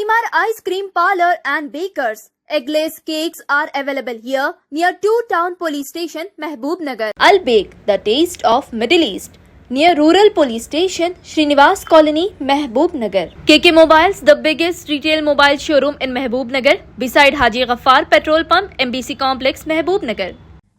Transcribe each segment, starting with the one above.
Shalimar Ice Cream Parlor and Bakers. Eggless cakes are available here near 2 Town Police Station, Mehboob Nagar. Al Bake, the taste of Middle East. Near Rural Police Station, Srinivas Colony, Mehboob Nagar. KK Mobiles, the biggest retail mobile showroom in Mehboob Nagar, beside Haji Ghaffar Petrol Pump, MBC Complex, Mehboob Nagar.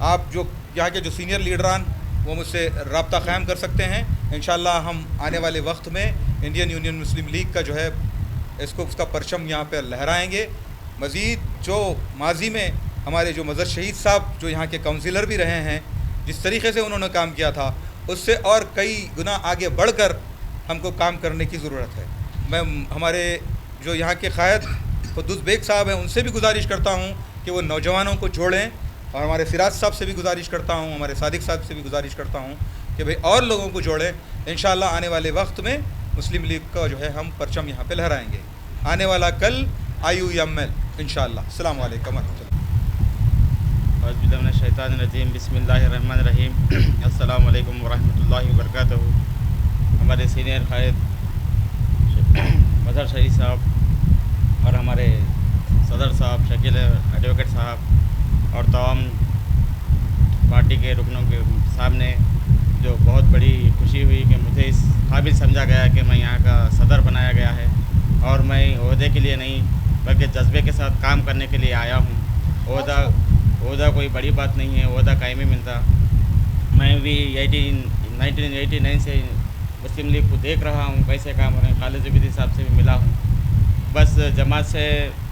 آپ جو یہاں کے جو senior لیڈران وہ مجھ سے رابطہ قائم کر سکتے ہیں. انشاءاللہ ہم آنے والے وقت میں انڈین یونین مسلم لیگ کا جو ہے اس کا پرچم یہاں پہ لہرائیں گے. مزید جو ماضی میں ہمارے جو مظہر شہید صاحب جو یہاں کے کونسلر بھی رہے ہیں، جس طریقے سے انہوں نے کام کیا تھا اس سے اور کئی گنا آگے بڑھ کر ہم کو کام کرنے کی ضرورت ہے. میں ہمارے جو یہاں کے قائد قدوس بیگ صاحب ہیں ان سے بھی گزارش کرتا ہوں کہ وہ نوجوانوں کو جوڑیں، اور ہمارے سراج صاحب سے بھی گزارش کرتا ہوں، ہمارے صادق صاحب سے بھی گزارش کرتا ہوں کہ بھئی اور لوگوں کو جوڑیں. انشاءاللہ آنے والے وقت میں مسلم لیگ کا جو ہے ہم پرچم یہاں پہ لہرائیں گے. آنے والا کل IUML انشاءاللہ. السلام علیکم ورحمۃ اللہ. اعوذ باللہ من الشیطان الرجیم. بسم اللہ الرحمن الرحیم. السلام علیکم ورحمۃ اللہ وبرکاتہ. ہمارے سینئر قائد مظہر شہید صاحب اور ہمارے صدر صاحب شکیل ایڈوکیٹ صاحب اور تمام پارٹی کے رکنوں کے سامنے جو بہت بڑی خوشی ہوئی کہ مجھے اس قابل سمجھا گیا کہ میں یہاں کا صدر بنایا گیا ہے، اور میں عہدے کے لیے نہیں بلکہ جذبے کے ساتھ کام کرنے کے لیے آیا ہوں. عہدہ کوئی بڑی بات نہیں ہے، عہدہ قائم ہی ملتا. میں بھی 1989 سے مسلم لیگ کو دیکھ رہا ہوں کیسے کام ہو رہے ہیں. خالد زبیدی صاحب سے بھی ملا ہوں، بس جماعت سے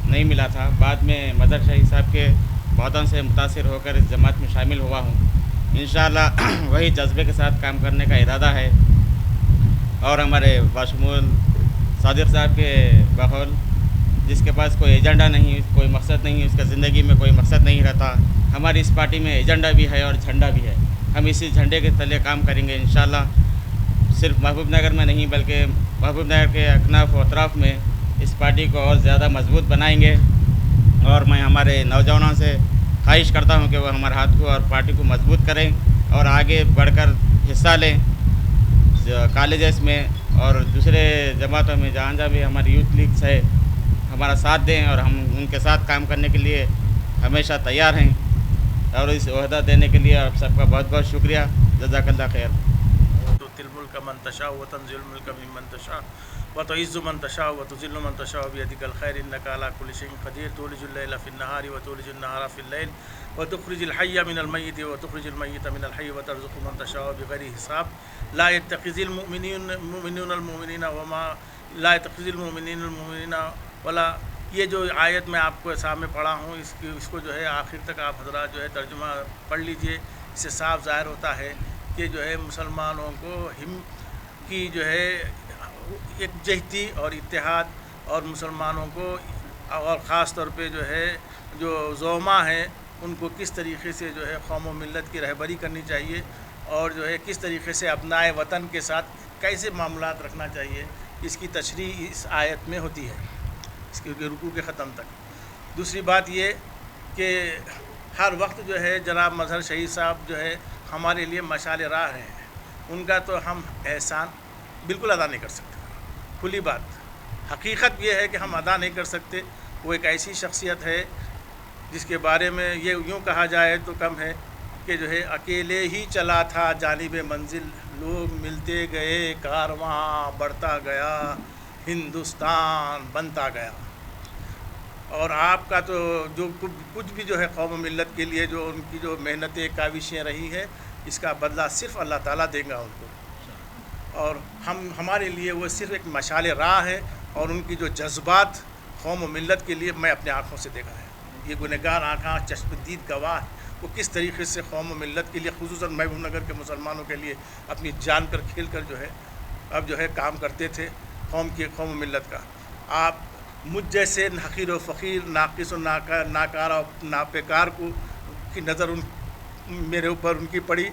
نہیں ملا تھا. بعد میں مظہر شہید صاحب کے باتوں سے متاثر ہو کر اس جماعت میں شامل ہوا ہوں. انشاءاللہ وہی جذبے کے ساتھ کام کرنے کا ارادہ ہے. اور ہمارے باشمول صادق صاحب کے بقول جس کے پاس کوئی ایجنڈا نہیں، کوئی مقصد نہیں، اس کا زندگی میں کوئی مقصد نہیں رہتا. ہماری اس پارٹی میں ایجنڈا بھی ہے اور جھنڈا بھی ہے. ہم اسی جھنڈے کے تلے کام کریں گے انشاءاللہ. صرف محبوب نگر میں نہیں بلکہ محبوب نگر کے اکناف و اطراف میں اس پارٹی کو اور زیادہ مضبوط بنائیں گے. اور میں ہمارے نوجوانوں سے خواہش کرتا ہوں کہ وہ ہمارے ہاتھ کو اور پارٹی کو مضبوط کریں اور آگے بڑھ کر حصہ لیں کالجز میں اور دوسرے جماعتوں میں جہاں بھی ہماری یوتھ لیگس ہے، ہمارا ساتھ دیں اور ہم ان کے ساتھ کام کرنے کے لیے ہمیشہ تیار ہیں. اور اس عہدہ دینے کے لیے آپ سب کا بہت بہت شکریہ. جزاک اللہ خیر. تؤتي الملك من تشاء وتنزع الملك ممن تشاء وتعز من تشاء وتذل من تشاء بيدك الخير انك على كل شيء قدير تولج الليل في النهار وتولج النهار في الليل وتخرج الحي من الميت وتخرج الميت من الحي وترزق من تشاء بغير حساب لا يتخذ المؤمنين المؤمنين وما لا يتخذ المؤمنين المؤمنين ولا. یہ جو آیت میں آپ کو سامنے پڑھا ہوں اس کو جو ہے آخر تک آپ حضرات جو ہے ترجمہ پڑھ لیجئے. اس سے صاف ظاہر ہوتا ہے کہ جو ہے مسلمانوں کو کی جو ہے یکجہتی اور اتحاد اور مسلمانوں کو اور خاص طور پہ جو ہے جو زعماء ہیں ان کو کس طریقے سے جو ہے قوم و ملت کی رہبری کرنی چاہیے اور جو ہے کس طریقے سے ابنائے وطن کے ساتھ کیسے معاملات رکھنا چاہیے، اس کی تشریح اس آیت میں ہوتی ہے، اس کے رکوع کے ختم تک. دوسری بات یہ کہ ہر وقت جو ہے جناب مظہر شہید صاحب جو ہے ہمارے لیے مشعل راہ رہے ہیں. ان کا تو ہم احسان بالکل ادا نہیں کر سکتے. کھلی بات حقیقت یہ ہے کہ ہم ادا نہیں کر سکتے. وہ ایک ایسی شخصیت ہے جس کے بارے میں یہ یوں کہا جائے تو کم ہے کہ جو ہے اکیلے ہی چلا تھا جانب منزل، لوگ ملتے گئے، کارواں بڑھتا گیا، ہندوستان بنتا گیا. اور آپ کا تو جو کچھ بھی جو ہے قوم و ملت کے لیے جو ان کی جو محنتیں کاوشیں رہی ہے اس کا بدلہ صرف اللہ تعالیٰ دے گا ان کو. اور ہمارے لیے وہ صرف ایک مشعل راہ ہے. اور ان کی جو جذبات قوم و ملت کے لیے میں اپنے آنکھوں سے دیکھا ہے. یہ گنہگار آنکھاں چشم دید گواہ وہ کس طریقے سے قوم و ملت کے لیے خصوصاً محبوب نگر کے مسلمانوں کے لیے اپنی جان پر کھیل کر جو ہے اب جو ہے کام کرتے تھے قوم و ملت کا. آپ مجھ جیسے حقیر و فقیر، ناقص و ناکارہ و ناپیکار کی نظر میرے اوپر ان کی پڑی.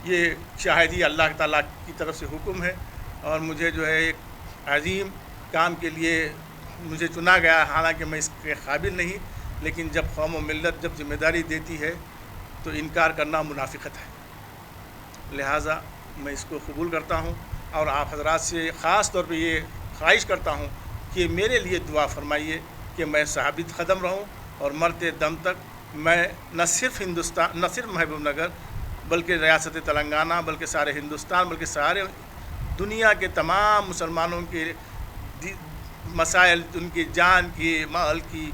یہ شاید ہی اللہ تعالیٰ کی طرف سے حکم ہے اور مجھے جو ہے ایک عظیم کام کے لیے مجھے چنا گیا. حالانکہ میں اس کے قابل نہیں، لیکن جب قوم و ملت جب ذمہ داری دیتی ہے تو انکار کرنا منافقت ہے. لہٰذا میں اس کو قبول کرتا ہوں اور آپ حضرات سے خاص طور پہ یہ خواہش کرتا ہوں کہ میرے لیے دعا فرمائیے کہ میں ثابت قدم رہوں اور مرتے دم تک میں نہ صرف ہندوستان، نہ صرف محبوب نگر بلکہ ریاست تلنگانہ، بلکہ سارے ہندوستان، بلکہ سارے دنیا کے تمام مسلمانوں کے مسائل، ان کی جان کی، مال کی،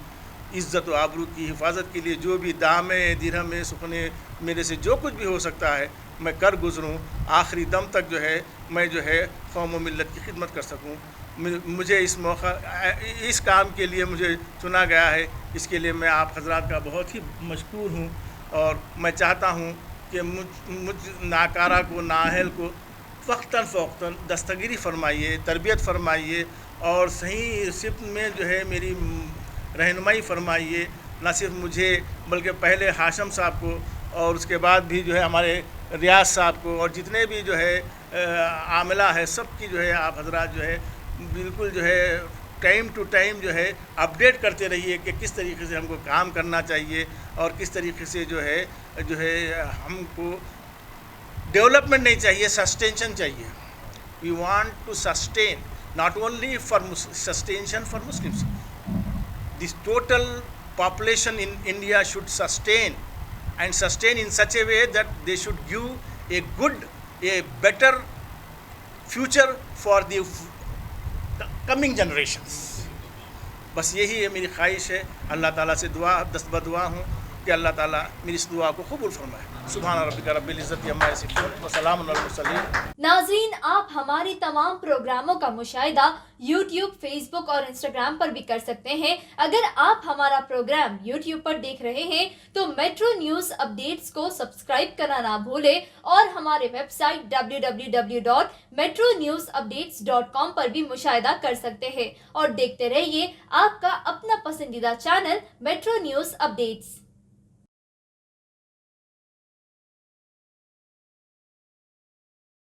عزت و آبرو کی حفاظت کے لیے جو بھی دامے درہمیں سکھنے میرے سے جو کچھ بھی ہو سکتا ہے میں کر گزروں، آخری دم تک جو ہے میں جو ہے قوم و ملت کی خدمت کر سکوں. مجھے اس موقع اس کام کے لیے مجھے چنا گیا ہے، اس کے لیے میں آپ حضرات کا بہت ہی مشکور ہوں. اور میں چاہتا ہوں کہ مجھ ناکارہ کو، نااہل کو وقتاً فوقتاً دستگیری فرمائیے، تربیت فرمائیے اور صحیح سمت میں جو ہے میری رہنمائی فرمائیے. نہ صرف مجھے بلکہ پہلے ہاشم صاحب کو اور اس کے بعد بھی جو ہے ہمارے ریاض صاحب کو اور جتنے بھی جو ہے عاملہ ہے سب کی جو ہے آپ حضرات جو ہے بالکل جو ہے ٹائم ٹو ٹائم جو ہے اپڈیٹ کرتے رہیے کہ کس طریقے سے ہم کو کام کرنا چاہیے اور کس طریقے سے جو ہے ہم کو ڈیولپمنٹ نہیں چاہیے، سسٹینشن چاہیے. We want to sustain not only for sustention for Muslims. This total population in India should sustain and sustain in such a way that they should give a better future for the coming generations. بس یہی ہے میری خواہش ہے. اللہ تعالیٰ سے دست بدعا ہوں کہ اللہ تعالیٰ میری اس دعا کو قبول فرمائے. سبحان ربک رب العزت عما یصفون وسلام علی المرسلین. ناظرین، آپ ہمارے تمام پروگراموں کا مشاہدہ یوٹیوب، فیس بک اور انسٹاگرام پر بھی کر سکتے ہیں. اگر آپ ہمارا پروگرام یوٹیوب پر دیکھ رہے ہیں تو میٹرو نیوز اپڈیٹس کو سبسکرائب کرنا نہ بھولیں اور ہمارے ویب سائٹ www.metronewsupdates.com پر بھی مشاہدہ کر سکتے ہیں. اور دیکھتے رہیے آپ کا اپنا پسندیدہ چینل میٹرو نیوز اپڈیٹس.